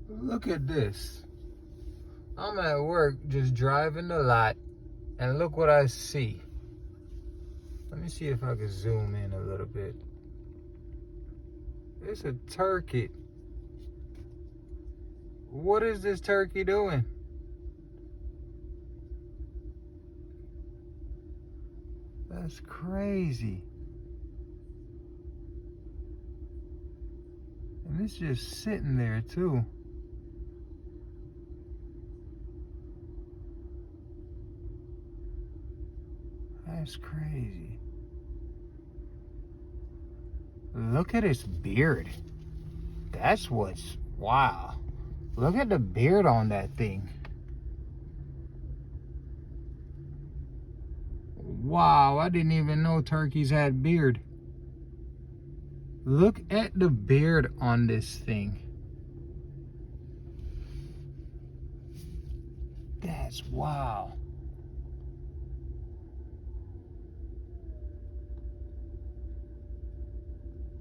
Look at this. I'm at work just driving the lot, and look what I see. Let me see if I can zoom in a little bit. It's a turkey. What is this turkey doing? That's crazy. And it's just sitting there too. That's crazy. Look at his beard. That's what's wow. Look at the beard on that thing. Wow, I didn't even know turkeys had beard. Look at the beard on this thing. That's wow.